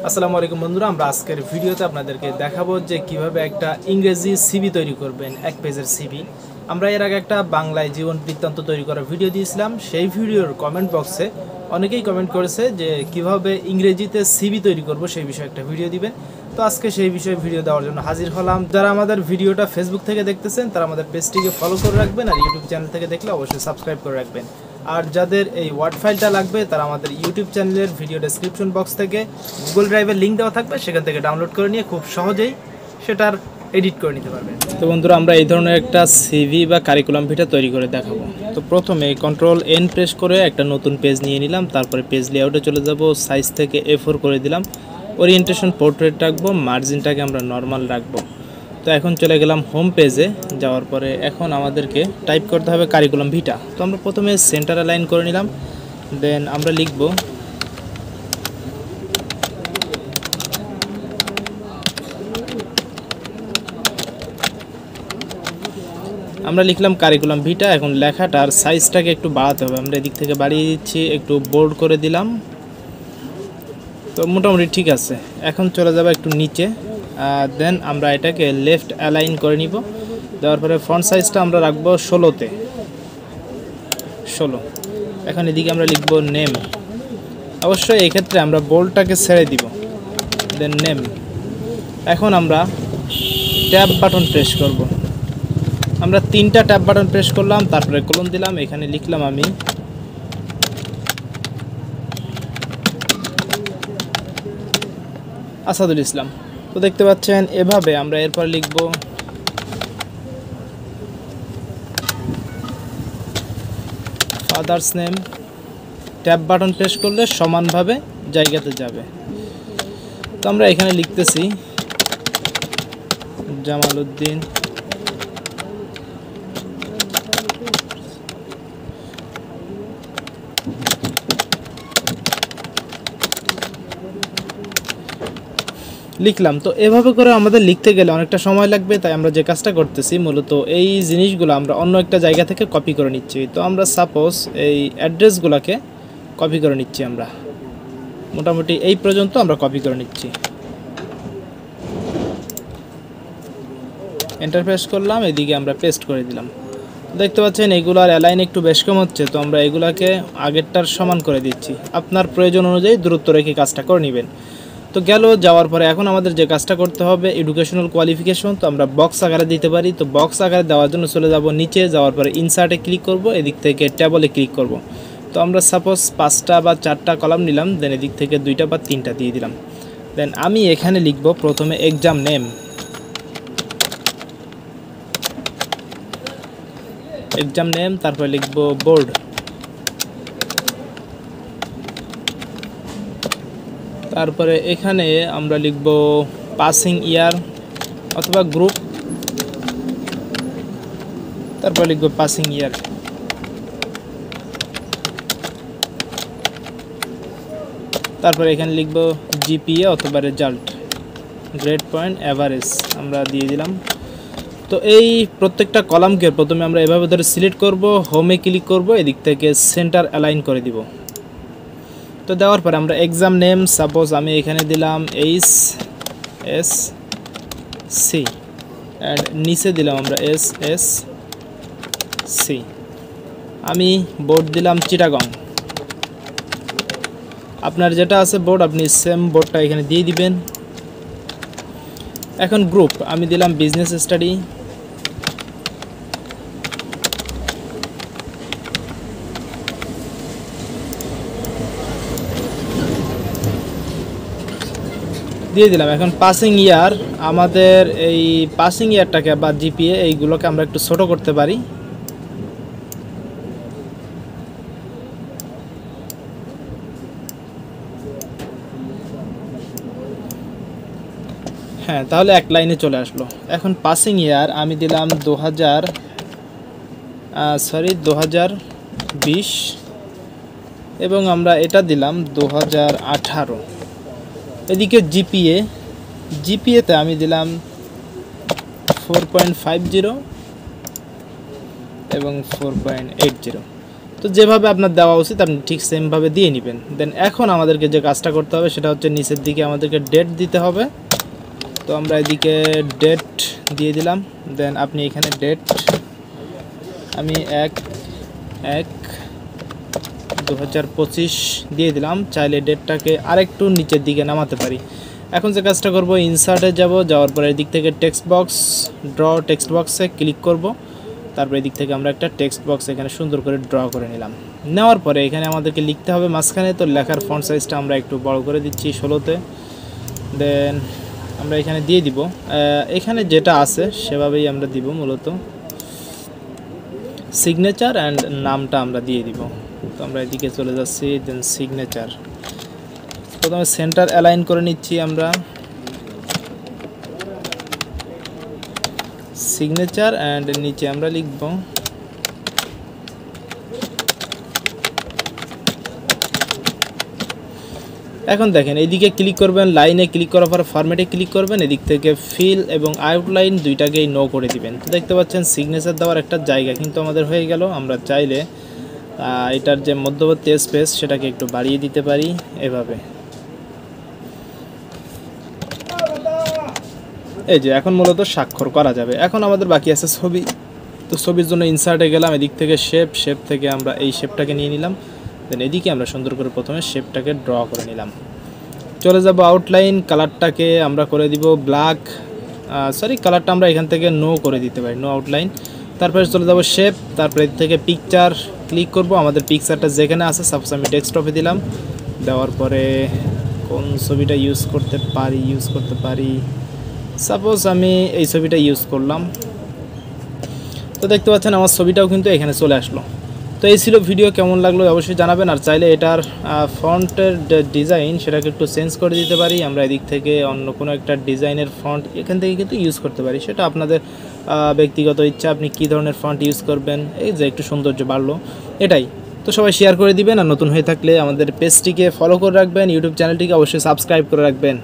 আসসালামু আলাইকুম বন্ধুরা, আমরা আজকের ভিডিওতে আপনাদেরকে দেখাবো যে কিভাবে একটা ইংরেজি সিভি তৈরি করবেন, এক পেজের সিভি। আমরা এর আগে একটা বাংলায় জীবন বৃত্তান্ত তৈরি করার ভিডিও দিয়েছিলাম। সেই ভিডিওর কমেন্ট বক্সে অনেকেই কমেন্ট করেছে যে কিভাবে ইংরেজিতে সিভি তৈরি করব, সেই বিষয়ে একটা ভিডিও দিবেন। তো আজকে সেই বিষয়ে ভিডিও দেওয়ার জন্য হাজির হলাম। যারা আমাদের ভিডিওটা ফেসবুক থেকে দেখতেছেন তারা আমাদের পেজটিকে ফলো করে রাখবেন, আর ইউটিউব চ্যানেল থেকে দেখলে অবশ্যই সাবস্ক্রাইব করে রাখবেন। আর যাদের এই ওয়ার্ড ফাইলটা লাগবে তারা আমাদের ইউটিউব চ্যানেলের ভিডিও ডেসক্রিপশন বক্স থেকে গুগল ড্রাইভের লিঙ্ক দেওয়া থাকবে, সেখান থেকে ডাউনলোড করে নিয়ে খুব সহজেই সেটার এডিট করে নিতে পারবেন। তো বন্ধুরা, আমরা এই ধরনের একটা সিভি বা কারিকুলাম ভিটা তৈরি করে দেখাবো। তো প্রথমে Ctrl+N প্রেস করে একটা নতুন পেজ নিয়ে নিলাম, তারপরে পেজ লেআউটে চলে যাব, সাইজ থেকে A4 করে দিলাম, ওরিয়েন্টেশন পোর্ট্রেট রাখবো, মার্জিনটাকে আমরা নর্মাল রাখবো। তো এখন চলে গেলাম হোম পেজে। যাওয়ার পরে এখন আমাদেরকে টাইপ করতে হবে কারিকুলাম ভিটা। তো আমরা প্রথমে সেন্টার অ্যালাইন করে নিলাম, দেন আমরা লিখলাম কারিকুলাম ভিটা। এখন লেখাটার সাইজটাকে একটু বাড়াতে হবে, আমরা এদিক থেকে বাড়িয়ে দিচ্ছি, একটু বোল্ড করে দিলাম। তো মোটামুটি ঠিক আছে। এখন চলে যাবে একটু নিচে, দেন আমরা এটাকে লেফট অ্যালাইন করে নিব। দেওয়ার পরে ফন্ট সাইজটা আমরা রাখবো 16-তে। এখন এদিকে আমরা লিখব নেম। অবশ্যই এই ক্ষেত্রে আমরা বোল্ডটাকে ছেড়ে দিব, দেন নেম। এখন আমরা ট্যাব বাটন প্রেস করব। আমরা 3টা ট্যাব বাটন প্রেস করলাম, তারপরে কোলন দিলাম, এখানে লিখলাম আমি আসাদুল ইসলাম। তো দেখতে পাচ্ছেন এভাবে আমরা এরপর লিখব father's name. Tab button press করলে সমানভাবে জায়গাতে যাবে। তো আমরা এখানে লিখতেছি জামাল উদ্দিন। লিখলাম। তো এভাবে করে আমাদের লিখতে গেলে অনেকটা সময় লাগবে, তাই আমরা যে কাজটা করতেছি মূলত এই জিনিসগুলো আমরা অন্য একটা জায়গা থেকে কপি করে নিচ্ছি। তো আমরা সাপোজ এই অ্যাড্রেসগুলোকে কপি করে নিচ্ছি, আমরা মোটামুটি এই পর্যন্ত আমরা কপি করে নিচ্ছি। এন্টার প্রেস করলাম, এদিকে আমরা পেস্ট করে দিলাম। দেখতে পাচ্ছেন এগুলার অ্যালাইন একটু বেশ কম হচ্ছে, তো আমরা এগুলাকে আগেরটার সমান করে দিচ্ছি। আপনার প্রয়োজন অনুযায়ী দূরত্ব রেখে কাজটা করে নেবেন। তো গেল। যাওয়ার পরে এখন আমাদের যে কাজটা করতে হবে এডুকেশনাল কোয়ালিফিকেশন। তো আমরা বক্স আকারে দিতে পারি। তো বক্স আকারে দেওয়ার জন্য চলে যাব নিচে, যাওয়ার পরে ইনসার্টে ক্লিক করব, এদিক থেকে টেবলে ক্লিক করব। তো আমরা সাপোজ 5টা বা 4টা কলাম নিলাম, দেন এদিক থেকে 2টা বা 3টা দিয়ে দিলাম। দেন আমি এখানে লিখব প্রথমে এক্সাম নেম, তারপরে লিখব বোর্ড, তারপরে এখানে আমরা লিখব পাসিং ইয়ার অথবা গ্রুপ, তারপরে লিখব পাসিং ইয়ার। তারপরে এখানে লিখব জিপিএ অথবা রেজাল্ট, গ্রেড পয়েন্ট, অ্যাভারেজ আমরা দিয়ে দিলাম। তো এই প্রত্যেকটা কলামকে প্রথমে আমরা এভাবে ধরে সিলেক্ট করব, হোমে ক্লিক করব, এদিক থেকে সেন্টার অ্যালাইন করে দিব। তো দেওয়ার পরে আমরা এক্সাম নেম সাপোজ আমি এখানে দিলাম HSC, অ্যান্ড নিচে দিলাম আমরা SSC। আমি বোর্ড দিলাম চিটাগং। আপনার যেটা আছে বোর্ড আপনি সেম বোর্ডটা এখানে দিয়ে দিবেন। এখন গ্রুপ আমি দিলাম বিজনেস স্টাডি। দিয়ে দিলাম। এখন পাসিং ইয়ার, আমাদের এই পাসিং ইয়ারটাকে বা জিপিএ এইগুলোকে আমরা একটু ছোট করতে পারি। হ্যাঁ, তাহলে এক লাইনে চলে আসলো। এখন পাসিং ইয়ার আমি দিলাম 2020 এবং আমরা এটা দিলাম 2018। এদিকে জিপিএতে আমি দিলাম 4.50 এবং 4.80। তো যেভাবে আপনার দেওয়া উচিত আপনি ঠিক সেমভাবে দিয়ে নেবেন। দেন এখন আমাদেরকে যে কাজটা করতে হবে সেটা হচ্ছে নিচের দিকে আমাদেরকে ডেট দিতে হবে। তো আমরা এদিকে ডেট দিয়ে দিলাম। দেন আপনি এখানে ডেট আমি 1/1/2025 দিয়ে দিলাম। চাইলে ডেটটাকে আরেকটু নিচের দিকে নামাতে পারি। এখন যে কাজটা করব, ইনসার্টে যাওয়ার পরে এদিক থেকে টেক্সট বক্সে ক্লিক করব। তারপরে এদিক থেকে আমরা একটা টেক্সট বক্স এখানে সুন্দর করে ড্র করে নিলাম। নেওয়ার পরে এখানে আমাদেরকে লিখতে হবে মাঝখানে। তো লেখার ফন্ট সাইজটা আমরা একটু বড় করে দিচ্ছি 16-তে। দেন আমরা এখানে দিয়ে দিব, এখানে যেটা আছে সেভাবেই আমরা দিব। মূলত সিগনেচার অ্যান্ড নামটা আমরা দিয়ে দিব। তো আমরা এদিকে চলে যাচ্ছি। দেন সিগনেচার প্রথমে সেন্টার অ্যালাইন করে নিচ্ছি আমরা। সিগনেচার অ্যান্ড নিচে আমরা লিখব এখন দেখেন এইদিকে ক্লিক করবেন, লাইনে ক্লিক করার পর ফরম্যাটে ক্লিক করবেন। এদিক থেকে ফিল এবং আউটলাইন দুইটাকেই নো করে দিবেন। তো দেখতে পাচ্ছেন সিগনেচার দেওয়ার একটা জায়গা কিন্তু আমাদের হয়ে গেল। আমরা চাইলে এটার যে মধ্যবর্তী স্পেস সেটাকে একটু বাড়িয়ে দিতে পারি এভাবে। এই যে এখন মূলত স্বাক্ষর করা যাবে। এখন আমাদের বাকি আছে ছবি। তো ছবির জন্য ইনসার্টে গেলাম, এদিক থেকে শেপ থেকে আমরা এই শেপটাকে নিয়ে নিলাম। দেন এদিকে আমরা সুন্দর করে প্রথমে শেপটাকে ড্র করে নিলাম। চলে যাব আউটলাইন, কালারটাকে আমরা করে দিব ব্ল্যাক, কালারটা আমরা এখান থেকে নো করে দিতে পারি, নো আউটলাইন। তারপরে চলে যাব শেপ, তারপরে এর থেকে পিকচার ক্লিক করব। আমাদের পিকচারটা যেখানে আছে সাপোজ আমি ডেস্কটপে দিলাম। দেওয়ার পরে কোন ছবিটা ইউজ করতে পারি, সাপোজ আমি এই ছবিটা ইউজ করলাম। তো দেখতে পাচ্ছেন আমার ছবিটাও কিন্তু এখানে চলে আসলো। তো এই ছিল ভিডিও, কেমন লাগলো অবশ্যই জানাবেন। আর চাইলে এটার ফন্টের ডিজাইন সেটাকে একটু চেঞ্জ করে দিতে পারি। আমরা এদিক থেকে অন্য কোনো একটা ডিজাইনের ফন্ট এখান থেকে কিন্তু ইউজ করতে পারি। সেটা আপনাদের ব্যক্তিগত ইচ্ছা, আপনি কী ধরনের ফন্ট ইউজ করবেন। এই যে একটু সৌন্দর্য বাড়লো এটাই। তো সবাই শেয়ার করে দিবেন। আর নতুন হয়ে থাকলে আমাদের পেজটিকে ফলো করে রাখবেন, ইউটিউব চ্যানেলটিকে অবশ্যই সাবস্ক্রাইব করে রাখবেন।